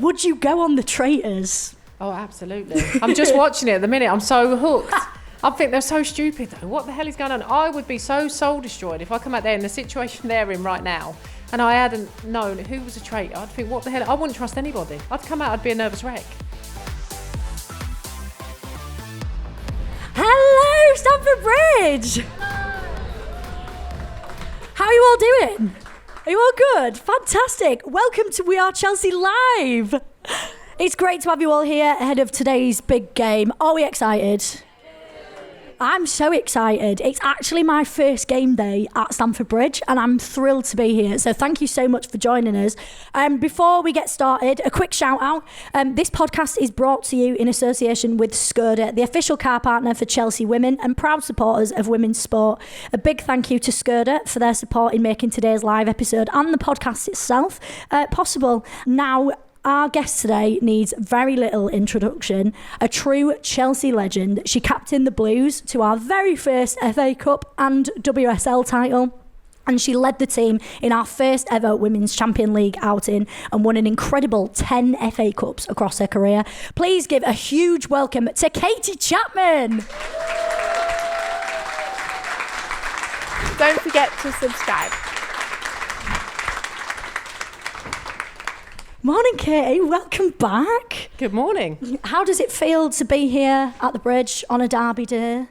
would you go on the traitors? Oh, absolutely. I'm just watching it at the minute. I'm so hooked. I think they're so stupid though. What the hell is going on? I would be so soul destroyed if I come out there in the situation they're in right now and I hadn't known who was a traitor. I'd think, what the hell? I wouldn't trust anybody. I'd come out, I'd be a nervous wreck. Hello, Stamford Bridge. How are you all doing? Are you all good? Fantastic. Welcome to We Are Chelsea Live. It's great to have you all here ahead of today's big game. Are we excited? I'm so excited. It's actually my first game day at Stamford Bridge and I'm thrilled to be here. So thank you so much for joining us. Before we get started, a quick shout out. This podcast is brought to you in association with Skoda, the official car partner for Chelsea Women and proud supporters of women's sport. A big thank you to Skoda for their support in making today's live episode and the podcast itself possible. Now, our guest today needs very little introduction. A true Chelsea legend. She captained the Blues to our very first FA Cup and WSL title. And she led the team in our first ever Women's Champion League outing and won an incredible 10 FA Cups across her career. Please give a huge welcome to Katie Chapman. Don't forget to subscribe. Morning, Katie. Welcome back. Good morning. How does it feel to be here at the Bridge on a derby day?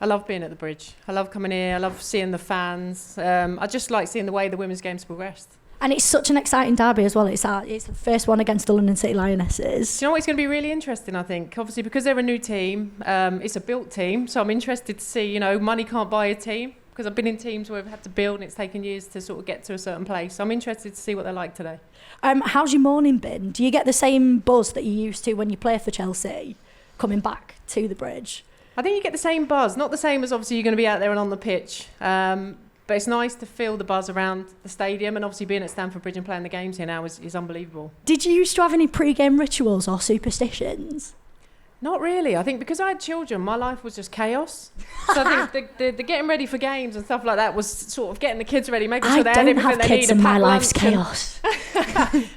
I love being at the Bridge. I love coming here. I love seeing the fans. I just like seeing the way the women's game's progressed. And it's such an exciting derby as well. It's the first one against the London City Lionesses. Do you know what? It's going to be really interesting, I think. Obviously, because they're a new team, it's a built team. So I'm interested to see, money can't buy a team. Because I've been in teams where we've had to build and it's taken years to sort of get to a certain place. So I'm interested to see what they're like today. How's your morning been? Do you get the same buzz that you used to when you play for Chelsea, coming back to the Bridge? I think you get the same buzz. Not the same as obviously you're going to be out there and on the pitch. But it's nice to feel the buzz around the stadium. And obviously being at Stamford Bridge and playing the games here now is unbelievable. Did you used to have any pre-game rituals or superstitions? Not really. I think because I had children, my life was just chaos. So I think the getting ready for games and stuff like that was sort of getting the kids ready, making sure they had everything they need. And my life's chaos.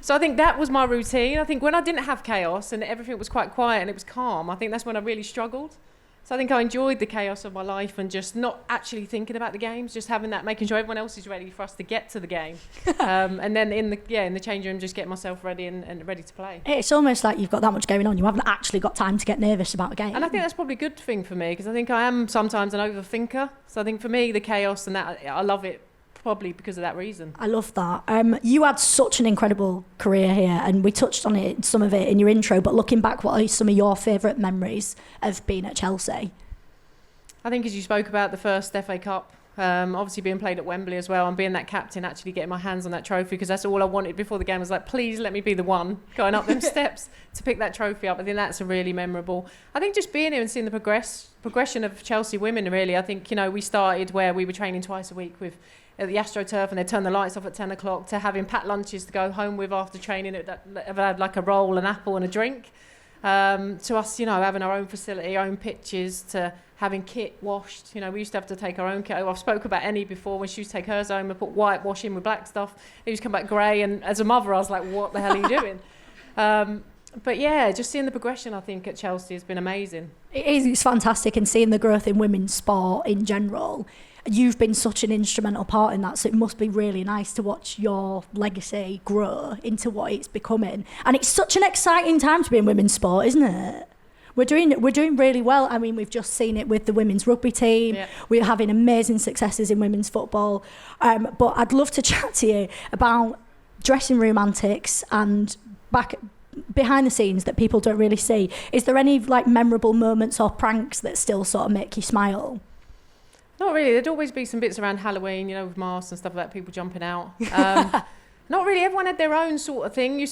So I think that was my routine. I think when I didn't have chaos and everything was quite quiet and it was calm, I think that's when I really struggled. So I think I enjoyed the chaos of my life and just not actually thinking about the games, just having that, making sure everyone else is ready for us to get to the game. And then in the change room, just getting myself ready and ready to play. It's almost like you've got that much going on. You haven't actually got time to get nervous about a game. And I think that's probably a good thing for me because I think I am sometimes an overthinker. So I think for me, the chaos and that, I love it. Probably because of that reason. I love that. You had such an incredible career here and we touched on it, some of it in your intro, but looking back, what are some of your favourite memories of being at Chelsea? I think as you spoke about the first FA Cup, obviously being played at Wembley as well and being that captain, actually getting my hands on that trophy because that's all I wanted before the game. I was like, please let me be the one going up them steps to pick that trophy up. I think that's a really memorable. I think just being here and seeing the progression of Chelsea women really. I think, we started where we were training twice a week with at the AstroTurf and they turn the lights off at 10 o'clock to having packed lunches to go home with after training that had like a roll, an apple and a drink. To us, having our own facility, our own pitches, to having kit washed. We used to have to take our own kit. I've spoke about Annie before when she used to take hers home and put white wash in with black stuff. It used to come back grey and as a mother I was like, what the hell are you doing? But yeah, just seeing the progression I think at Chelsea has been amazing. It's fantastic and seeing the growth in women's sport in general. You've been such an instrumental part in that, so it must be really nice to watch your legacy grow into what it's becoming. And it's such an exciting time to be in women's sport, isn't it? We're doing really well. I mean, we've just seen it with the women's rugby team. Yeah. We're having amazing successes in women's football. But I'd love to chat to you about dressing room antics and behind the scenes that people don't really see. Is there any memorable moments or pranks that still sort of make you smile? Not really. There'd always be some bits around Halloween, with masks and stuff like that, people jumping out. Not really. Everyone had their own sort of thing. Me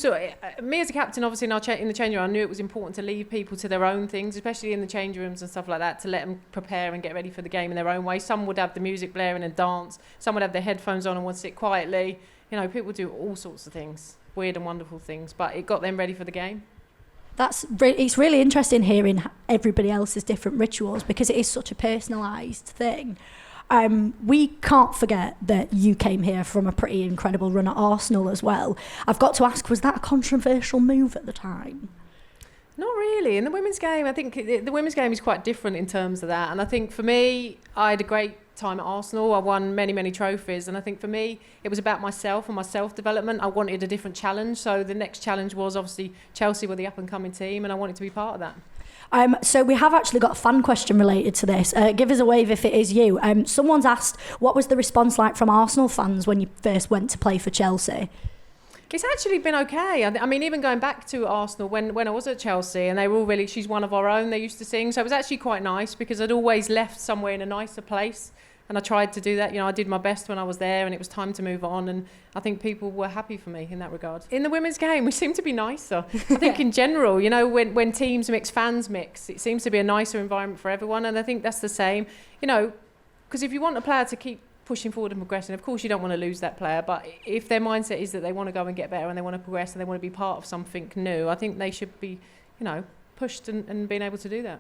as a captain, obviously, in the change room, I knew it was important to leave people to their own things, especially in the change rooms and stuff like that, to let them prepare and get ready for the game in their own way. Some would have the music blaring and dance. Some would have their headphones on and would sit quietly. People do all sorts of things, weird and wonderful things, but it got them ready for the game. It's really interesting hearing everybody else's different rituals because it is such a personalised thing. We can't forget that you came here from a pretty incredible run at Arsenal as well. I've got to ask, was that a controversial move at the time? Not really. In the women's game, I think the women's game is quite different in terms of that. And I think for me, I had a great time at Arsenal. I won many, many trophies. And I think for me, it was about myself and my self-development. I wanted a different challenge. So the next challenge was obviously Chelsea were the up-and-coming team, and I wanted to be part of that. So we have actually got a fan question related to this. Give us a wave if it is you. Someone's asked, what was the response like from Arsenal fans when you first went to play for Chelsea? It's actually been okay. I mean, even going back to Arsenal, when I was at Chelsea, and they were all really, she's one of our own, they used to sing. So it was actually quite nice because I'd always left somewhere in a nicer place. And I tried to do that. You know, I did my best when I was there, and it was time to move on. And I think people were happy for me in that regard. In the women's game, we seem to be nicer. I think in general, you know, when teams mix, fans mix, it seems to be a nicer environment for everyone. And I think that's the same, you know, because if you want a player to keep pushing forward and progressing, of course you don't want to lose that player, but if their mindset is that they want to go and get better and they want to progress and they want to be part of something new, I think they should be, you know, pushed and being able to do that.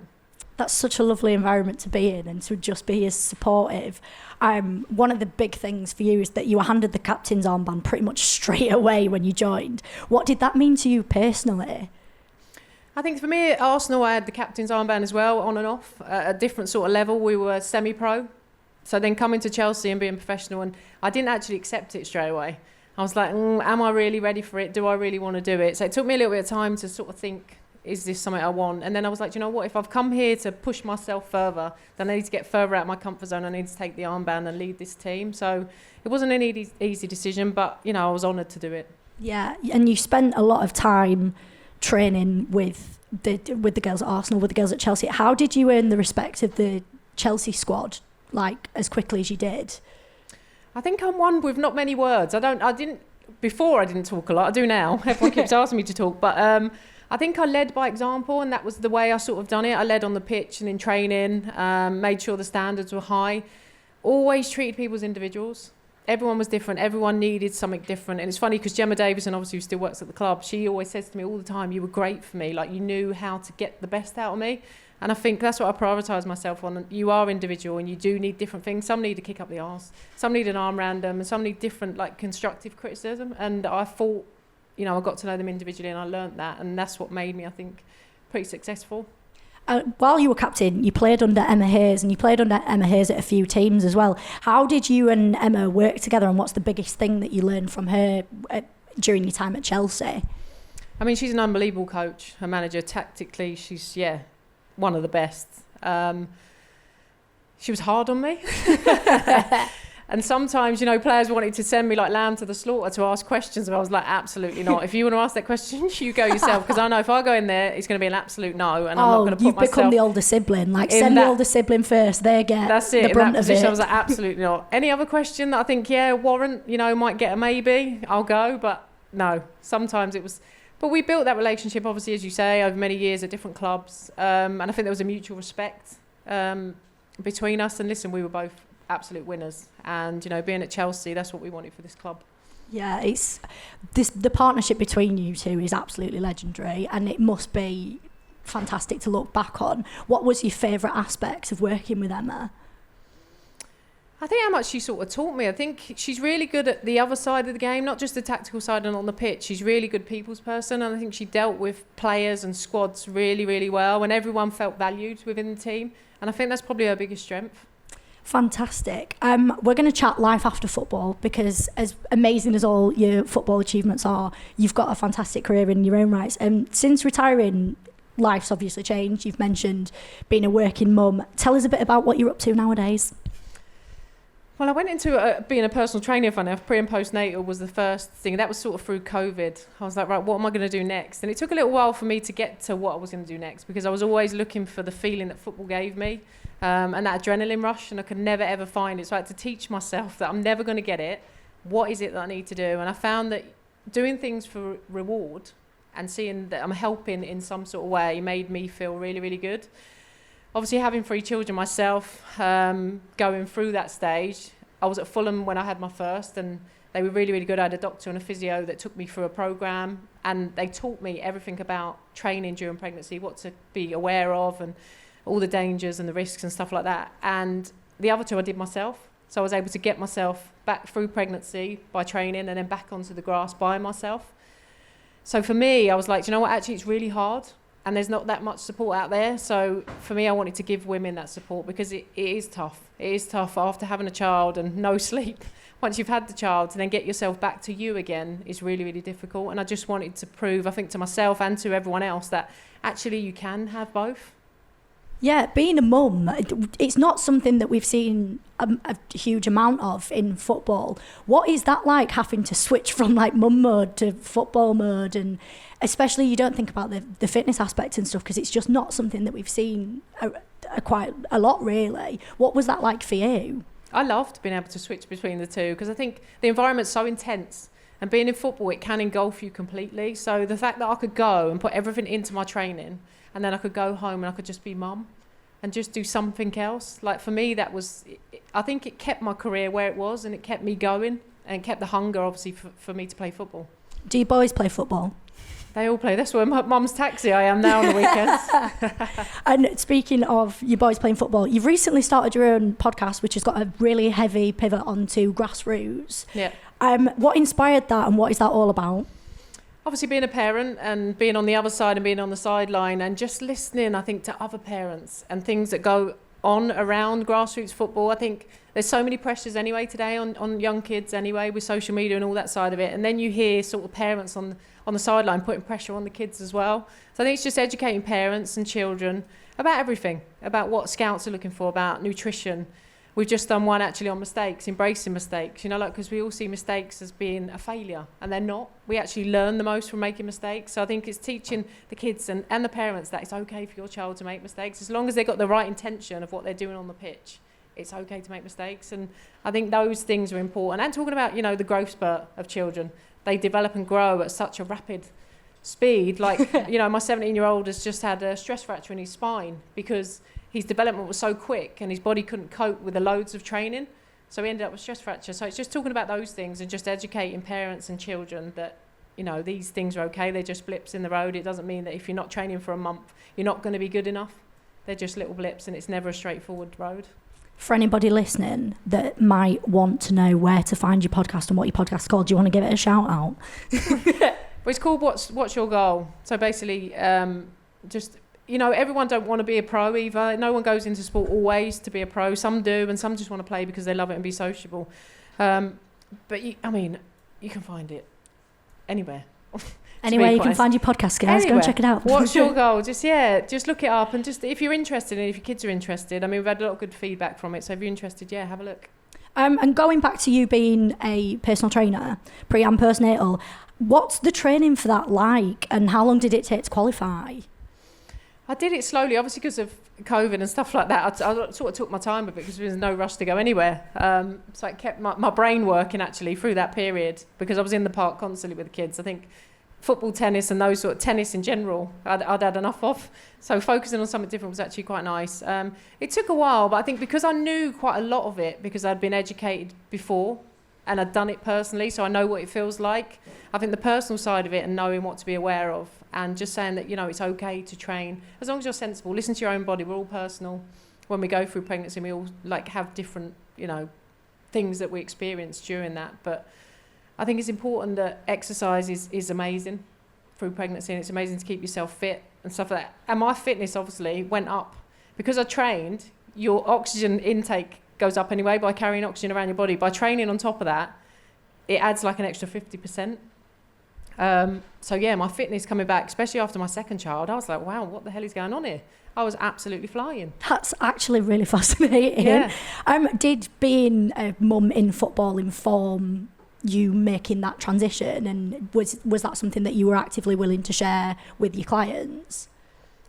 That's such a lovely environment to be in, and to just be as supportive. One of the big things for you is that you were handed the captain's armband pretty much straight away when you joined. What did that mean to you personally? I think for me at Arsenal, I had the captain's armband as well, on and off, at a different sort of level. We were semi-pro. So then coming to Chelsea and being professional, and I didn't actually accept it straight away. I was like, am I really ready for it? Do I really want to do it? So it took me a little bit of time to sort of think, is this something I want? And then I was like, you know what, if I've come here to push myself further, then I need to get further out of my comfort zone. I need to take the armband and lead this team. So it wasn't an easy decision, but, you know, I was honoured to do it. Yeah, and you spent a lot of time training with the girls at Arsenal, with the girls at Chelsea. How did you earn the respect of the Chelsea squad, like, as quickly as you did? I think I'm one with not many words. Before I didn't talk a lot. I do now. Everyone keeps asking me to talk. But I think I led by example, and that was the way I sort of done it. I led on the pitch and in training, made sure the standards were high. Always treated people as individuals. Everyone was different. Everyone needed something different. And it's funny because Gemma Davison, obviously, who still works at the club, she always says to me all the time, you were great for me. Like, you knew how to get the best out of me. And I think that's what I prioritise myself on. You are individual and you do need different things. Some need to kick up the arse. Some need an arm around them. And some need different, like, constructive criticism. And I thought, you know, I got to know them individually and I learnt that. And that's what made me, I think, pretty successful. While you were captain, you played under Emma Hayes, and you played under Emma Hayes at a few teams as well. How did you and Emma work together, and what's the biggest thing that you learned from her during your time at Chelsea? I mean, she's an unbelievable coach, a manager. Tactically, she's, one of the best. She was hard on me. And sometimes, you know, players wanted to send me like lamb to the slaughter to ask questions, and I was like, absolutely not. If you want to ask that question, you go yourself, because I know if I go in there, it's going to be an absolute no, and I'm not going to put myself... You've become the older sibling. Like, send the older sibling first, they get the brunt of it. I was like, absolutely not. Any other question that I think, warrant, you know, might get a maybe, I'll go, but no. Sometimes it was... But we built that relationship, obviously, as you say, over many years at different clubs, and I think there was a mutual respect between us, and listen, we were both absolute winners, and you know, being at Chelsea, that's what we wanted for this club. Yeah, it's the partnership between you two is absolutely legendary, and it must be fantastic to look back on. What was your favourite aspect of working with Emma? I think how much she sort of taught me. I think she's really good at the other side of the game, not just the tactical side and on the pitch. She's a really good people's person, and I think she dealt with players and squads really, really well, and everyone felt valued within the team, and I think that's probably her biggest strength. Fantastic. We're going to chat life after football, because as amazing as all your football achievements are, you've got a fantastic career in your own rights. Since retiring, life's obviously changed. You've mentioned being a working mum. Tell us a bit about what you're up to nowadays. Well, I went into being a personal trainer, funny enough. Pre and postnatal was the first thing. That was sort of through COVID. I was like, right, what am I going to do next? And it took a little while for me to get to what I was going to do next, because I was always looking for the feeling that football gave me, and that adrenaline rush, and I could never, ever find it. So I had to teach myself that I'm never going to get it. What is it that I need to do? And I found that doing things for reward and seeing that I'm helping in some sort of way made me feel really, really good. Obviously, having 3 children myself, going through that stage, I was at Fulham when I had my first, and they were really, really good. I had a doctor and a physio that took me through a programme, and they taught me everything about training during pregnancy, what to be aware of, and all the dangers and the risks and stuff like that. And the other two I did myself. So I was able to get myself back through pregnancy by training and then back onto the grass by myself. So for me, I was like, do you know what, actually it's really hard and there's not that much support out there. So for me, I wanted to give women that support because it is tough. It is tough after having a child and no sleep. Once you've had the child, to then get yourself back to you again is really, really difficult. And I just wanted to prove, I think, to myself and to everyone else that actually you can have both. Yeah, being a mum, it's not something that we've seen a huge amount of in football. What is that like, having to switch from like mum mode to football mode? And especially you don't think about the fitness aspect and stuff because it's just not something that we've seen quite a lot, really. What was that like for you? I loved being able to switch between the two because I think the environment's so intense. And being in football, it can engulf you completely. So the fact that I could go and put everything into my training and then I could go home and I could just be mum and just do something else. Like for me, that was, I think it kept my career where it was and it kept me going and kept the hunger, obviously, for me to play football. Do you boys play football? They all play. That's where my mum's taxi I am now on the weekends. And speaking of you boys playing football, you've recently started your own podcast, which has got a really heavy pivot onto grassroots. Yeah. What inspired that and what is that all about? Obviously being a parent and being on the other side and being on the sideline and just listening, I think, to other parents and things that go on around grassroots football. I think there's so many pressures anyway today on young kids anyway with social media and all that side of it. And then you hear sort of parents on the sideline putting pressure on the kids as well. So I think it's just educating parents and children about everything, about what scouts are looking for, about nutrition. We've just done one actually on mistakes, embracing mistakes, you know, like, because we all see mistakes as being a failure and they're not. We actually learn the most from making mistakes. So I think it's teaching the kids and the parents that it's okay for your child to make mistakes. As long as they've got the right intention of what they're doing on the pitch, it's okay to make mistakes. And I think those things are important. And talking about, you know, the growth spurt of children, they develop and grow at such a rapid speed. Like, you know, my 17-year-old has just had a stress fracture in his spine because his development was so quick and his body couldn't cope with the loads of training. So he ended up with stress fracture. So it's just talking about those things and just educating parents and children that, you know, these things are okay. They're just blips in the road. It doesn't mean that if you're not training for a month, you're not going to be good enough. They're just little blips and it's never a straightforward road. For anybody listening that might want to know where to find your podcast and what your podcast is called, do you want to give it a shout out? Well, it's called What's Your Goal? So basically, just, you know, everyone don't want to be a pro either. No one goes into sport always to be a pro. Some do, and some just want to play because they love it and be sociable. But, you can find it anywhere. Anywhere you can find your podcast, guys. Go and check it out. What's your goal? Just look it up and just if you're interested and if your kids are interested. I mean, we've had a lot of good feedback from it. So if you're interested, have a look. And going back to you being a personal trainer, pre and postnatal, what's the training for that like and how long did it take to qualify? I did it slowly, obviously because of COVID and stuff like that. I sort of took my time with it because there was no rush to go anywhere. So it kept my brain working actually through that period because I was in the park constantly with the kids. I think football, tennis and those sort of tennis in general, I'd had enough of. So focusing on something different was actually quite nice. It took a while, but I think because I knew quite a lot of it because I'd been educated before and I'd done it personally, so I know what it feels like. I think the personal side of it and knowing what to be aware of and just saying that, you know, it's okay to train as long as you're sensible. Listen to your own body. We're all personal. When we go through pregnancy, we all like have different, you know, things that we experience during that. But I think it's important that exercise is amazing through pregnancy and it's amazing to keep yourself fit and stuff like that. And my fitness obviously went up. Because I trained, your oxygen intake goes up anyway by carrying oxygen around your body. By training on top of that, it adds like an extra 50%. My fitness coming back, especially after my second child, I was like, wow, what the hell is going on here? I was absolutely flying. That's actually really fascinating. Yeah. Did being a mum in football inform you making that transition, and was that something that you were actively willing to share with your clients?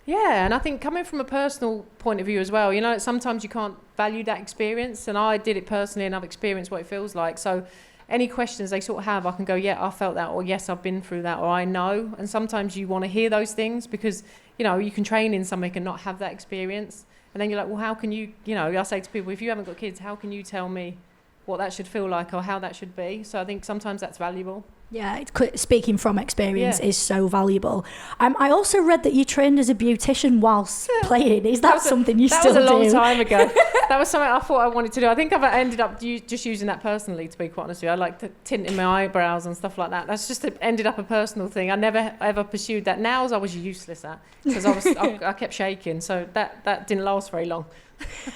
Yeah, and I think coming from a personal point of view as well, you know, sometimes you can't value that experience, and I did it personally and I've experienced what it feels like. So any questions they sort of have, I can go, yeah, I felt that, or yes, I've been through that, or I know. And sometimes you want to hear those things because, you know, you can train in something and not have that experience. And then you're like, well, how can you, you know, I say to people, if you haven't got kids, how can you tell me what that should feel like or how that should be? So I think sometimes that's valuable. Yeah, speaking from experience is so valuable. I also read that you trained as a beautician whilst playing. Is that something you still do? That was a long time ago. That was something I thought I wanted to do. I think I've ended up just using that personally, to be quite honest with you. I like the tinting my eyebrows and stuff like that. That's just ended up a personal thing. I never ever pursued that. Nails I was useless at because I kept shaking, so that didn't last very long.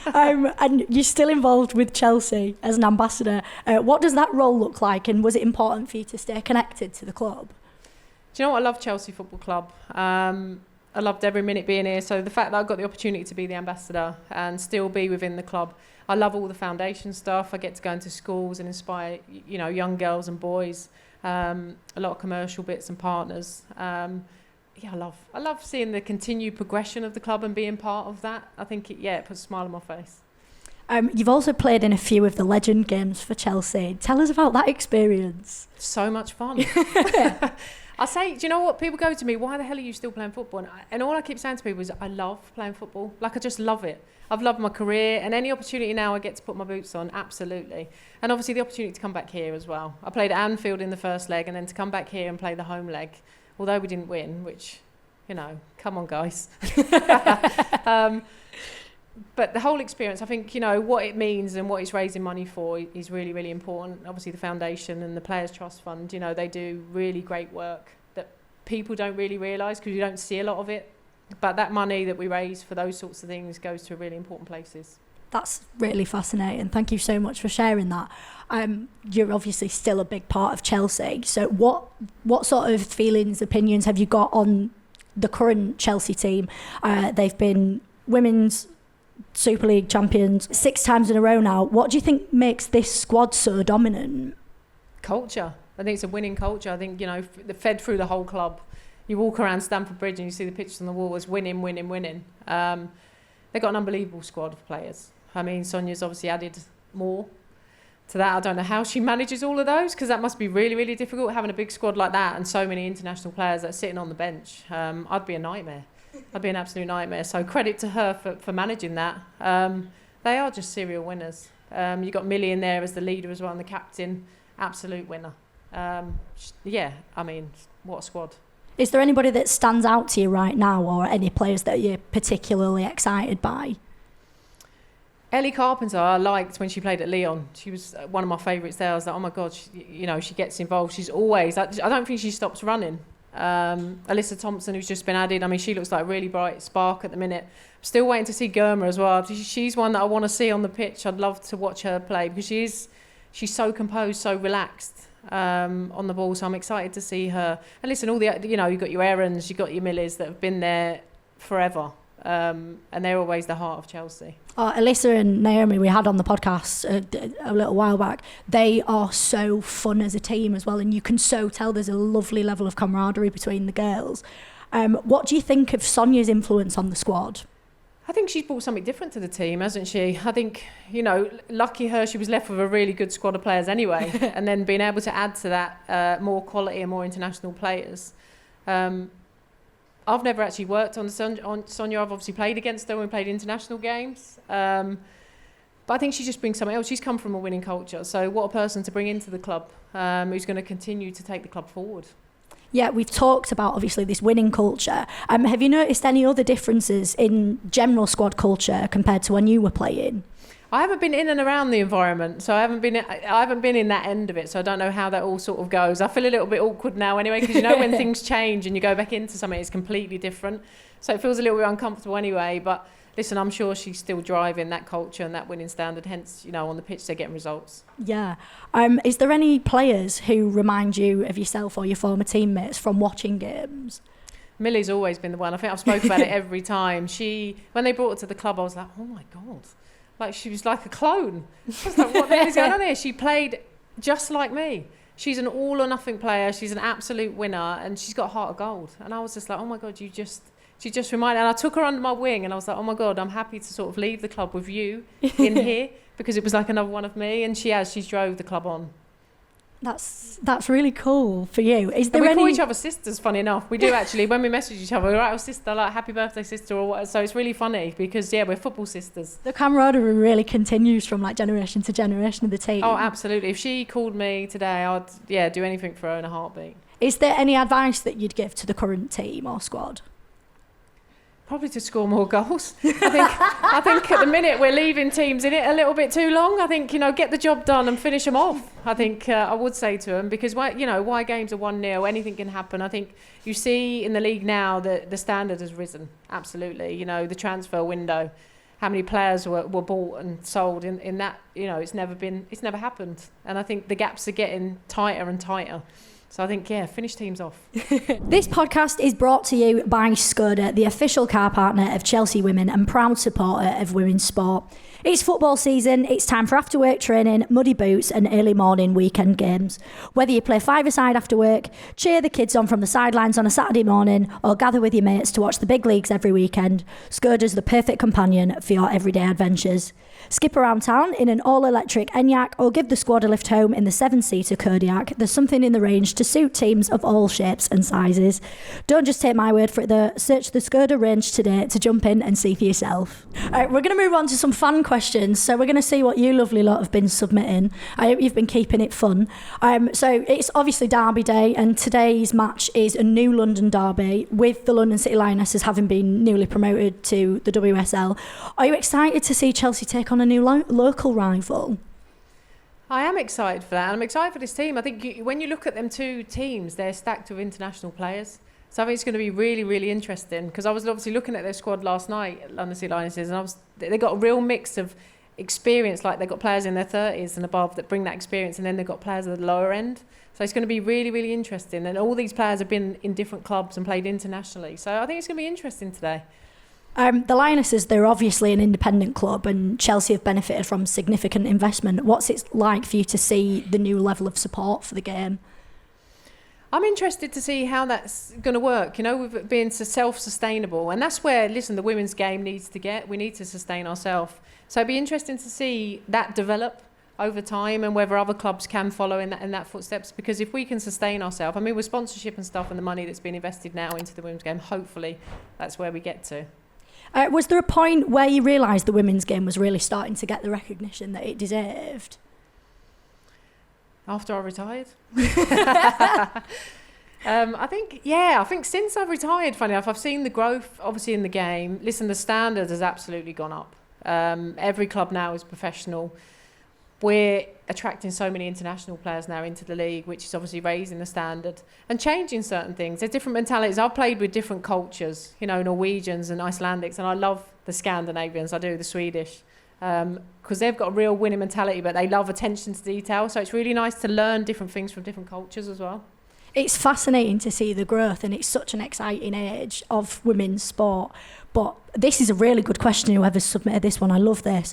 And you're still involved with Chelsea as an ambassador. What does that role look like, and was it important for you to stay connected to the club? Do you know what? I love Chelsea Football Club. I loved every minute being here. So the fact that I got the opportunity to be the ambassador and still be within the club, I love all the foundation stuff. I get to go into schools and inspire, young girls and boys. A lot of commercial bits and partners. I love seeing the continued progression of the club and being part of that. I think it puts a smile on my face. You've also played in a few of the legend games for Chelsea. Tell us about that experience. So much fun. I say, do you know what? People go to me, why the hell are you still playing football? And all I keep saying to people is I love playing football. Like, I just love it. I've loved my career, and any opportunity now I get to put my boots on, absolutely. And obviously the opportunity to come back here as well. I played at Anfield in the first leg, and then to come back here and play the home leg, although we didn't win, which, come on, guys. But the whole experience, I think, what it means and what it's raising money for is really, really important. Obviously, the foundation and the Players Trust Fund, they do really great work that people don't really realise because you don't see a lot of it. But that money that we raise for those sorts of things goes to really important places. That's really fascinating. Thank you so much for sharing that. You're obviously still a big part of Chelsea. So what sort of feelings, opinions have you got on the current Chelsea team? They've been women's Super League champions 6 times in a row now. What do you think makes this squad so dominant? Culture. I think it's a winning culture. I think, fed through the whole club. You walk around Stamford Bridge and you see the pictures on the wall as winning, winning, winning. They've got an unbelievable squad of players. I mean, Sonia's obviously added more to that. I don't know how she manages all of those, because that must be really, really difficult, having a big squad like that and so many international players that are sitting on the bench. I'd be a nightmare. I'd be an absolute nightmare. So credit to her for managing that. They are just serial winners. You've got Millie in there as the leader as well, and the captain, absolute winner. What a squad. Is there anybody that stands out to you right now, or any players that you're particularly excited by? Ellie Carpenter, I liked when she played at Lyon. She was one of my favourites there. I was like, oh my God, she gets involved. She's always, I don't think she stops running. Alyssa Thompson, who's just been added, I mean, she looks like a really bright spark at the minute. I'm still waiting to see Germa as well. She's one that I want to see on the pitch. I'd love to watch her play because she's so composed, so relaxed on the ball. So I'm excited to see her. And listen, all the, you've got your Aarons, you've got your Millies that have been there forever. And they're always the heart of Chelsea. Alyssa and Naomi, we had on the podcast a little while back. They are so fun as a team as well, and you can so tell there's a lovely level of camaraderie between the girls. What do you think of Sonia's influence on the squad? I think she's brought something different to the team, hasn't she? I think, lucky her, she was left with a really good squad of players anyway, and then being able to add to that more quality and more international players. I've never actually worked on Sonia. I've obviously played against her when we played international games. But I think she just brings something else. She's come from a winning culture. So what a person to bring into the club who's going to continue to take the club forward. Yeah, we've talked about, obviously, this winning culture. Have you noticed any other differences in general squad culture compared to when you were playing? I haven't been in and around the environment, so I haven't been in that end of it, so I don't know how that all sort of goes. I feel a little bit awkward now anyway, because when things change and you go back into something, it's completely different. So it feels a little bit uncomfortable anyway, but listen, I'm sure she's still driving that culture and that winning standard, hence, on the pitch they're getting results. Yeah. Is there any players who remind you of yourself or your former teammates from watching games? Millie's always been the one. I think I've spoken about it every time. When they brought her to the club, I was like, oh my God. Like, she was like a clone. I was like, what the hell is going on here? She played just like me. She's an all or nothing player. She's an absolute winner, and she's got a heart of gold. And I was just like, oh my God, she just reminded. And I took her under my wing, and I was like, oh my God, I'm happy to sort of leave the club with you in here, because it was like another one of me. And she's drove the club on. That's really cool for you. Is there we any... call each other sisters, funny enough. We do actually, when we message each other, we're like, oh, sister, like, happy birthday, sister, or what. So it's really funny because, we're football sisters. The camaraderie really continues from like generation to generation of the team. Oh, absolutely. If she called me today, I'd do anything for her in a heartbeat. Is there any advice that you'd give to the current team or squad? Probably to score more goals. I think at the minute we're leaving teams in it a little bit too long. I think, get the job done and finish them off. I think I would say to them, because why games are 1-0, anything can happen. I think you see in the league now that the standard has risen. Absolutely. The transfer window, how many players were bought and sold in that, it's never happened. And I think the gaps are getting tighter and tighter. So I think, finish teams off. This podcast is brought to you by Skoda, the official car partner of Chelsea Women and proud supporter of women's sport. It's football season, it's time for after-work training, muddy boots and early morning weekend games. Whether you play five-a-side after work, cheer the kids on from the sidelines on a Saturday morning, or gather with your mates to watch the big leagues every weekend, Skoda's the perfect companion for your everyday adventures. Skip around town in an all-electric Enyaq or give the squad a lift home in the 7-seater Kodiaq. There's something in the range to suit teams of all shapes and sizes. Don't just take my word for it though. Search the Skoda range today to jump in and see for yourself. All right, we're going to move on to some fun questions. So we're going to see what you lovely lot have been submitting. I hope you've been keeping it fun. So it's obviously Derby Day, and today's match is a new London derby with the London City Lionesses having been newly promoted to the WSL. Are you excited to see Chelsea take on a new local rival? I am excited for that. I'm excited for this team. I think when you look at them two teams, they're stacked with international players. So I think it's going to be really, really interesting, because I was obviously looking at their squad last night, London City Lionesses, and they got a real mix of experience. Like, they've got players in their 30s and above that bring that experience, and then they've got players at the lower end. So it's going to be really, really interesting. And all these players have been in different clubs and played internationally. So I think it's going to be interesting today. The Lionesses, they're obviously an independent club, and Chelsea have benefited from significant investment. What's it like for you to see the new level of support for the game? I'm interested to see how that's going to work, with it being self-sustainable. And that's where, the women's game needs to get. We need to sustain ourselves. So it'd be interesting to see that develop over time, and whether other clubs can follow in that footsteps. Because if we can sustain ourselves, with sponsorship and stuff and the money that's been invested now into the women's game, hopefully that's where we get to. Was there a point where you realised the women's game was really starting to get the recognition that it deserved? After I retired? I think since I've retired, funny enough, I've seen the growth, obviously, in the game. The standard has absolutely gone up. Every club now is professional. We're attracting so many international players now into the league, which is obviously raising the standard and changing certain things. There's different mentalities. I've played with different cultures, Norwegians and Icelandics, and I love the Scandinavians. I do, the Swedish, because they've got a real winning mentality, but they love attention to detail. So it's really nice to learn different things from different cultures as well. It's fascinating to see the growth, and it's such an exciting age of women's sport. But this is a really good question, whoever's submitted this one. I love this.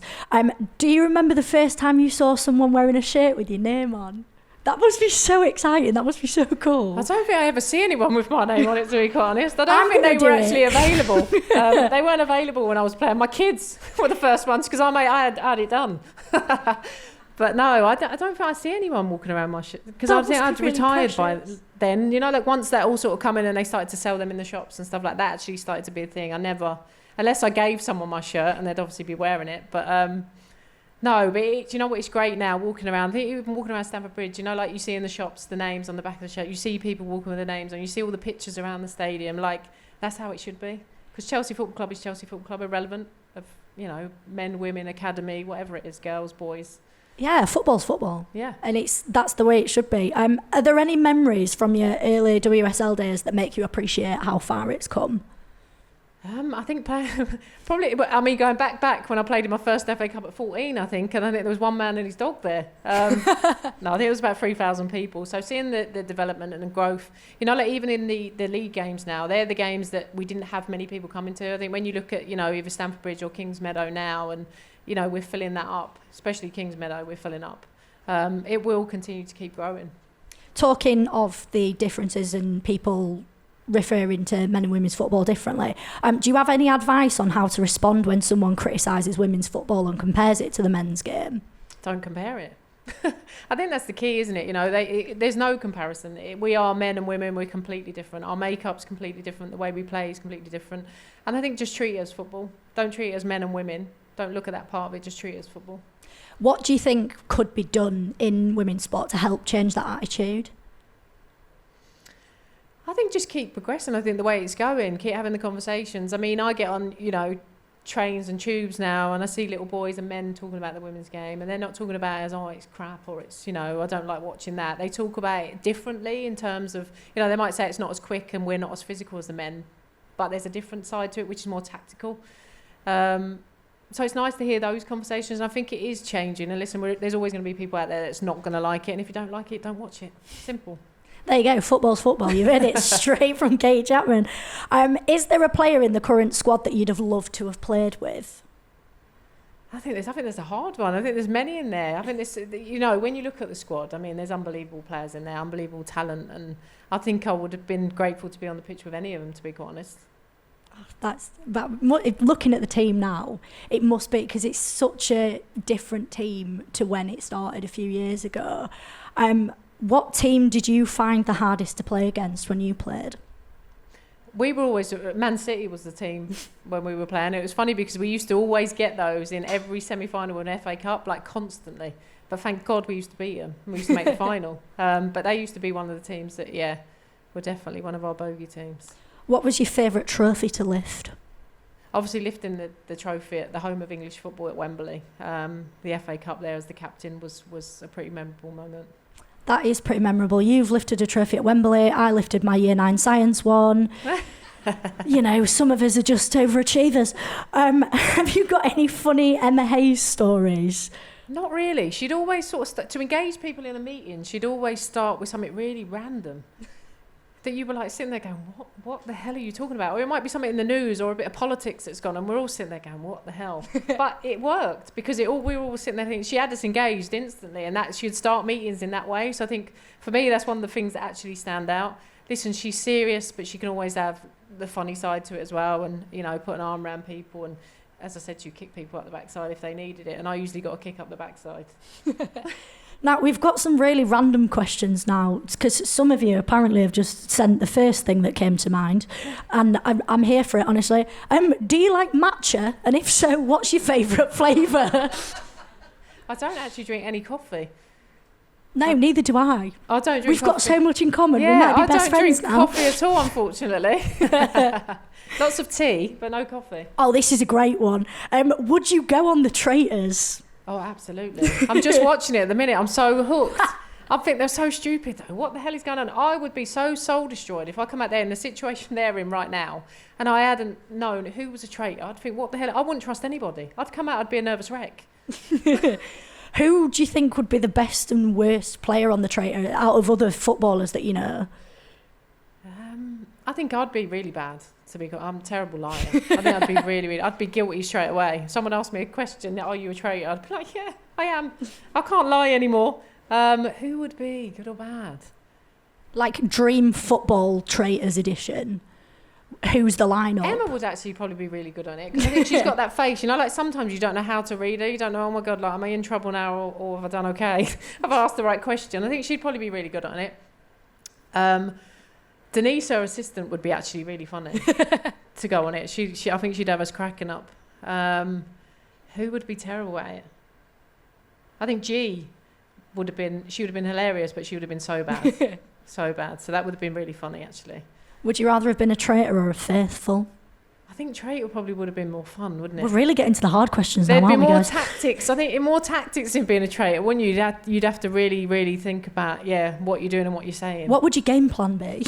Do you remember the first time you saw someone wearing a shirt with your name on? That must be so exciting. That must be so cool. I don't think I ever see anyone with my name on it, to be quite honest. I don't think they were actually available. They weren't available when I was playing. My kids were the first ones, because I had it done. But no, I don't think I see anyone walking around my shit, because I think I'd retired by then. Once that all sort of come in and they started to sell them in the shops and stuff like that, actually started to be a thing. I never, unless I gave someone my shirt, and they'd obviously be wearing it. But no, but it's great now walking around. I think even walking around Stamford Bridge, like you see in the shops, the names on the back of the shirt. You see people walking with their names on. You see all the pictures around the stadium. Like, that's how it should be. Because Chelsea Football Club is Chelsea Football Club, irrelevant of men, women, academy, whatever it is, girls, boys. Yeah, football's football. Yeah. And that's the way it should be. Are there any memories from your early WSL days that make you appreciate how far it's come? I think probably, going back when I played in my first FA Cup at 14, I think, and I think there was one man and his dog there. No, I think it was about 3,000 people. So seeing the development and the growth, even in the league games now, they're the games that we didn't have many people coming to. I think when you look at, either Stamford Bridge or Kings Meadow now, and we're filling that up, especially Kings Meadow, we're filling up. It will continue to keep growing. Talking of the differences in people referring to men and women's football differently, do you have any advice on how to respond when someone criticises women's football and compares it to the men's game? Don't compare it. I think that's the key, isn't it? You know, there's no comparison. We are men and women. We're completely different. Our makeup's completely different. The way we play is completely different. And I think just treat it as football. Don't treat it as men and women. Don't look at that part of it. Just treat it as football. What do you think could be done in women's sport to help change that attitude? I think just keep progressing. I think the way it's going, keep having the conversations. I mean, I get on, trains and tubes now, and I see little boys and men talking about the women's game, and they're not talking about it as, it's crap, or it's, I don't like watching that. They talk about it differently in terms of, they might say it's not as quick and we're not as physical as the men, but there's a different side to it, which is more tactical. So it's nice to hear those conversations, and I think it is changing. And listen, there's always going to be people out there that's not going to like it, and if you don't like it, don't watch it. Simple. There you go, football's football. You heard it straight from Kate Chapman. Is there a player in the current squad that you'd have loved to have played with? I think there's a hard one. I think there's many in there. I think this, when you look at the squad, I mean, there's unbelievable players in there, unbelievable talent, and I think I would have been grateful to be on the pitch with any of them, to be quite honest. Looking at the team now, it must be, because it's such a different team to when it started a few years ago. What team did you find the hardest to play against when you played? We were always, Man City was the team when we were playing. It was funny because we used to always get those in every semi-final of an FA Cup, like constantly. But thank God we used to beat them. We used to make the final. But they used to be one of the teams that, were definitely one of our bogey teams. What was your favourite trophy to lift? Obviously lifting the trophy at the home of English football at Wembley. The FA Cup there as the captain was a pretty memorable moment. That is pretty memorable. You've lifted a trophy at Wembley. I lifted my Year 9 science one. Some of us are just overachievers. Have you got any funny Emma Hayes stories? Not really. She'd always sort of, to engage people in a meeting, she'd always start with something really random. That you were like sitting there going, what the hell are you talking about? Or it might be something in the news or a bit of politics that's gone, and we're all sitting there going, what the hell? But it worked because we were all sitting there thinking, she had us engaged instantly, and that she'd start meetings in that way. So I think for me, that's one of the things that actually stand out. Listen, she's serious, but she can always have the funny side to it as well, and put an arm around people, and as I said, you kick people up the backside if they needed it, and I usually got a kick up the backside. Now, we've got some really random questions now, because some of you apparently have just sent the first thing that came to mind, and I'm here for it, honestly. Do you like matcha? And if so, what's your favourite flavour? I don't actually drink any coffee. No, neither do I. I don't drink We've coffee. Got so much in common. Yeah, we might be best friends now. I don't drink coffee at all, unfortunately. Lots of tea, but no coffee. Oh, this is a great one. Would you go on the Traitors? Oh, absolutely. I'm just watching it at the minute. I'm so hooked. I think they're so stupid, though. What the hell is going on? I would be so soul-destroyed if I come out there in the situation they're in right now and I hadn't known who was a traitor. I'd think, what the hell? I wouldn't trust anybody. I'd come out, I'd be a nervous wreck. Who do you think would be the best and worst player on the Traitor out of other footballers that you know? I think I'd be really bad. I'm a terrible liar. I think I'd be really, I'd be guilty straight away. Someone asked me a question, are you a traitor? I'd be like, yeah, I am. I can't lie anymore. Who would be, good or bad? Like Dream Football Traitors edition. Who's the lineup? Emma would actually probably be really good on it, because I think she's got that face, like sometimes you don't know how to read her. You don't know, oh my God, like, am I in trouble now, or have I done okay? Have I asked the right question? I think she'd probably be really good on it. Denise, her assistant, would be actually really funny to go on it. I think she'd have us cracking up. Who would be terrible at it? I think G would have been hilarious, but she would have been so bad. So bad. So that would have been really funny, actually. Would you rather have been a traitor or a faithful? I think traitor probably would have been more fun, wouldn't it? We're really getting to the hard questions There'd now, be aren't we, more guys? tactics. I think more tactics in being a traitor, wouldn't you? You'd have to really, really think about, what you're doing and what you're saying. What would your game plan be?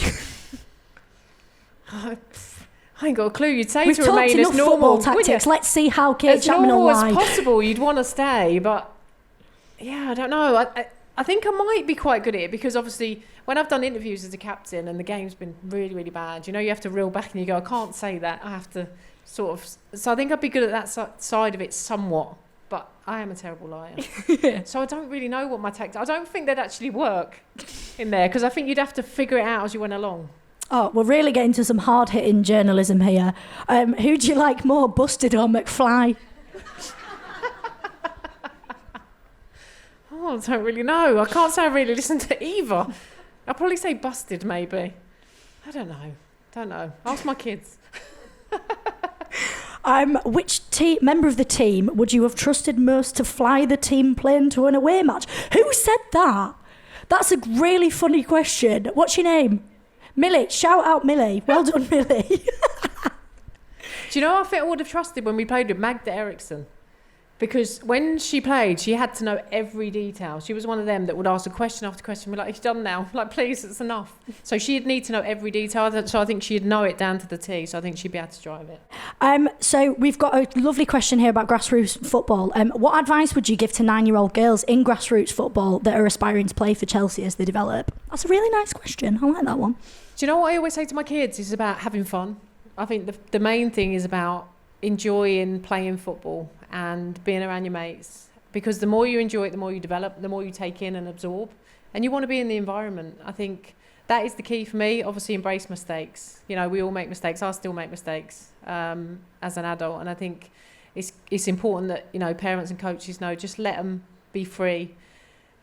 I ain't got a clue. You'd say We've to remain as normal. Football tactics. Let's see how Kate Chapman will like. As like. normal as possible, you'd want to stay, but I don't know. I think I might be quite good at it, because obviously when I've done interviews as a captain and the game's been really, really bad, you have to reel back and you go, I can't say that. I have to sort of... So I think I'd be good at that side of it somewhat, but I am a terrible liar. So I don't really know what my tactics... I don't think they'd actually work in there, because I think you'd have to figure it out as you went along. Oh, we're really getting to some hard-hitting journalism here. Who do you like more, Busted or McFly? I don't really know. I can't say I really listened to either. I'll probably say busted, maybe. I don't know. Ask my kids. Which member of the team would you have trusted most to fly the team plane to an away match? Who said that? That's a really funny question. What's your name? Millie. Shout out Millie. Well done, Millie. Do you know I think I would have trusted when we played with Magda Eriksson? Because when she played, she had to know every detail. She was one of them that would ask a question after question, be like, it's done now. Like, please, it's enough. So she'd need to know every detail. So I think she'd know it down to the T. So I think she'd be able to drive it. So we've got a lovely question here about grassroots football. What advice would you give to 9-year-old girls in grassroots football that are aspiring to play for Chelsea as they develop? That's a really nice question. I like that one. Do you know what I always say to my kids? It's about having fun. I think the main thing is about enjoying playing football and being around your mates, because the more you enjoy it, the more you develop, the more you take in and absorb, and you want to be in the environment. I think that is the key for me. Obviously, embrace mistakes. You know, we all make mistakes. I still make mistakes as an adult, and I think it's important that, you know, parents and coaches know, just let them be free,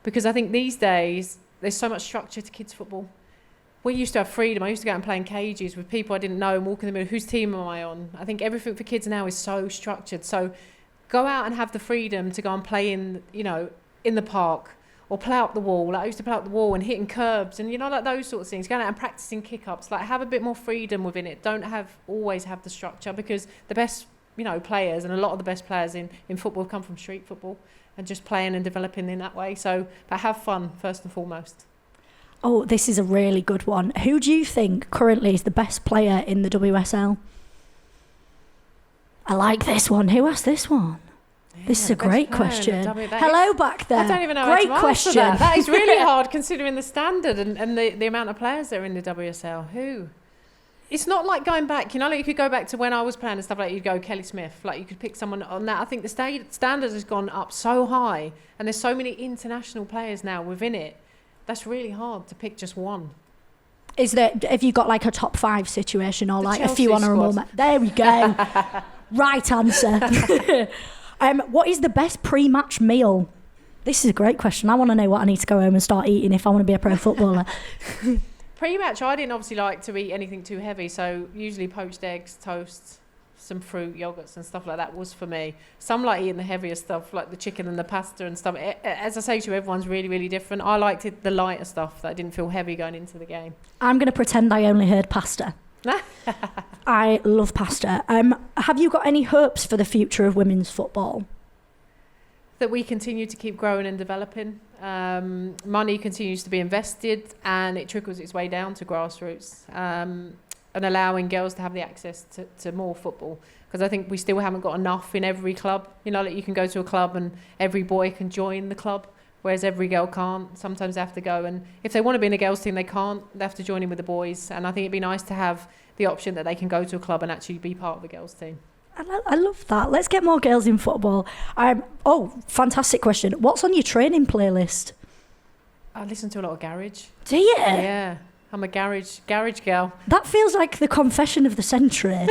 because I think these days there's so much structure to kids football. We used to have freedom. I used to go out and play in cages with people I didn't know and walk in the middle. Whose team am I on? I think everything for kids now is so structured. So go out and have the freedom to go and play in, you know, in the park, or play up the wall. Like I used to play up the wall and hitting curbs and, you know, like those sorts of things. Going out and practicing kick-ups. Like, have a bit more freedom within it. Don't always have the structure, because the best, you know, players, and a lot of the best players in football come from street football and just playing and developing in that way. So, but have fun first and foremost. Oh, this is a really good one. Who do you think currently is the best player in the WSL? I like this one. Who asked this one? Yeah, this is a great question. Hello back there. I don't even know great how to question. Answer that. That is really hard considering the standard and the amount of players that are in the WSL. Who? It's not like going back, you know, like you could go back to when I was playing and stuff, like you'd go Kelly Smith, like you could pick someone on that. I think the standard has gone up so high, and there's so many international players now within it. That's really hard to pick just one. Is there, have you got like a top 5 situation, or like Chelsea a few honourable? There we go. Right answer. What is the best pre-match meal? This is a great question. I want to know what I need to go home and start eating if I want to be a pro footballer. Pre-match, I didn't obviously like to eat anything too heavy, so usually poached eggs, toasts, some fruit, yogurts and stuff like that was for me. Some like eating the heavier stuff, like the chicken and the pasta and stuff. As I say to you, everyone's really, really different. I liked it, the lighter stuff that didn't feel heavy going into the game. I'm going to pretend I only heard pasta. I love pasta. Have you got any hopes for the future of women's football? That we continue to keep growing and developing. Money continues to be invested, and it trickles its way down to grassroots. And allowing girls to have the access to more football, because I think we still haven't got enough in every club. You know, like you can go to a club and every boy can join the club, whereas every girl can't. Sometimes they have to go, and if they want to be in a girls' team, they can't. They have to join in with the boys. And I think it'd be nice to have the option that they can go to a club and actually be part of a girls' team. I love that. Let's get more girls in football. Fantastic question. What's on your training playlist? I listen to a lot of garage. Do you? Yeah. I'm a garage girl. That feels like the confession of the century.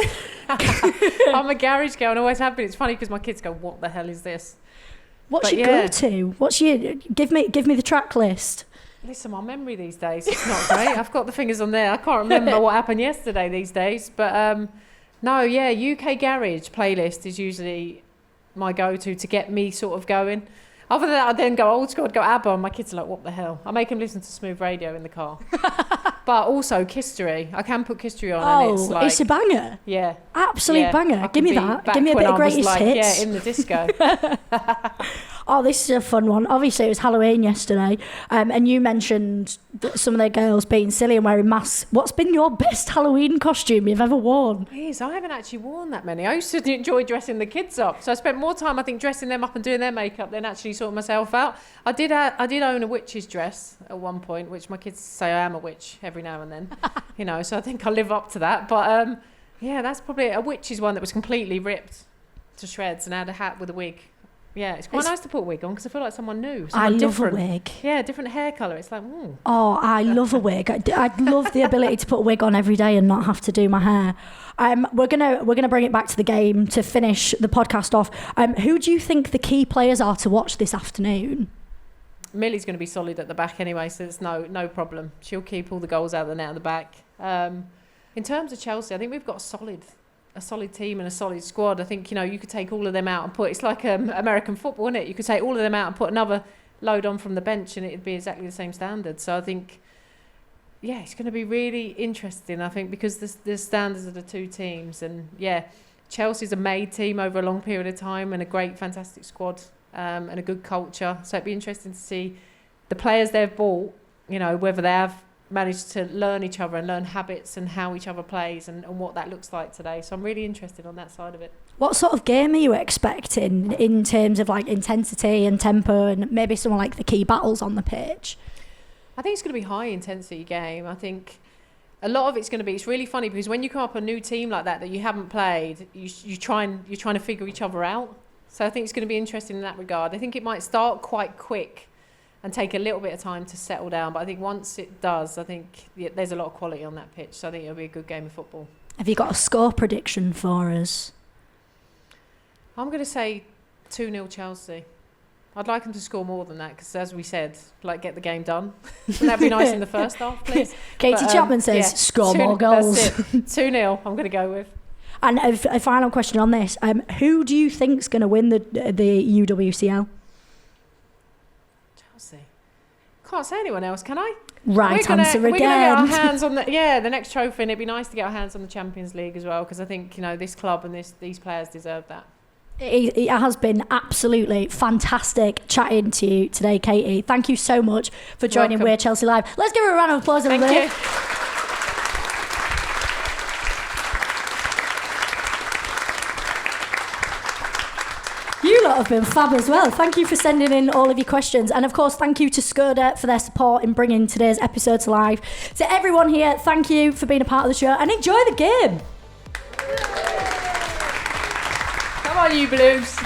I'm a garage girl and always have been. It's funny because my kids go, "What the hell is this?" What's your go-to? What's your give me the track list? Listen, my memory these days is not great. I've got the fingers on there. I can't remember what happened yesterday these days. But UK garage playlist is usually my go-to to get me sort of going. Other than that, I then go old school, I'd go ABBA, and my kids are like, what the hell? I make them listen to smooth radio in the car. But also History. I can put History on, and it's like... it's a banger. Yeah. Absolute banger. Give me that. Give me a bit of greatest hits. Yeah, in the disco. Oh, this is a fun one. Obviously, it was Halloween yesterday, and you mentioned some of the girls being silly and wearing masks. What's been your best Halloween costume you've ever worn? Please, I haven't actually worn that many. I used to enjoy dressing the kids up, so I spent more time, I think, dressing them up and doing their makeup than actually sorting myself out. I did own a witch's dress at one point, which my kids say I am a witch every now and then, you know. So I think I live up to that. But yeah, that's probably a witch's one that was completely ripped to shreds and had a hat with a wig. Yeah, it's quite nice to put a wig on because I feel like someone new. I love a wig. Yeah, different hair colour. It's like, ooh. Oh, I love a wig. I'd love the ability to put a wig on every day and not have to do my hair. We're gonna bring it back to the game to finish the podcast off. Who do you think the key players are to watch this afternoon? Millie's going to be solid at the back anyway, so it's no problem. She'll keep all the goals out of the net at the back. In terms of Chelsea, I think we've got a solid team and a solid squad. I think, you could take all of them out and it's like American football, isn't it? You could take all of them out and put another load on from the bench and it'd be exactly the same standard. So I think, it's going to be really interesting, I think, because the standards of the two teams. And, Chelsea's a made team over a long period of time and a great, fantastic squad and a good culture. So it'd be interesting to see the players they've bought, whether they have managed to learn each other and learn habits and how each other plays and what that looks like today. So I'm really interested on that side of it. What sort of game are you expecting in terms of like intensity and tempo and maybe some like the key battles on the pitch? I think it's going to be a high intensity game. I think a lot of it's going to be, it's really funny because when you come up a new team like that you haven't played, you're trying to figure each other out. So I think it's going to be interesting in that regard. I think it might start quite quick and take a little bit of time to settle down. But I think once it does, I think there's a lot of quality on that pitch. So I think it'll be a good game of football. Have you got a score prediction for us? I'm going to say 2-0 Chelsea. I'd like them to score more than that because, as we said, get the game done. Wouldn't that be nice in the first half, please? Katie Chapman says, score more goals. That's it. 2-0 I'm going to go with. And a final question on this. Who do you think's going to win the UWCL? Chelsea. Can't say anyone else, can I? Right answer again. We're going to get our hands on the next trophy, and it'd be nice to get our hands on the Champions League as well because I think, this club and these players deserve that. It has been absolutely fantastic chatting to you today, Katie. Thank you so much for joining We're Chelsea Live. Let's give her a round of applause. Thank you. You lot have been fab as well. Thank you for sending in all of your questions. And of course, thank you to Skoda for their support in bringing today's episode to life. To everyone here, thank you for being a part of the show and enjoy the game. Come on, you Blues.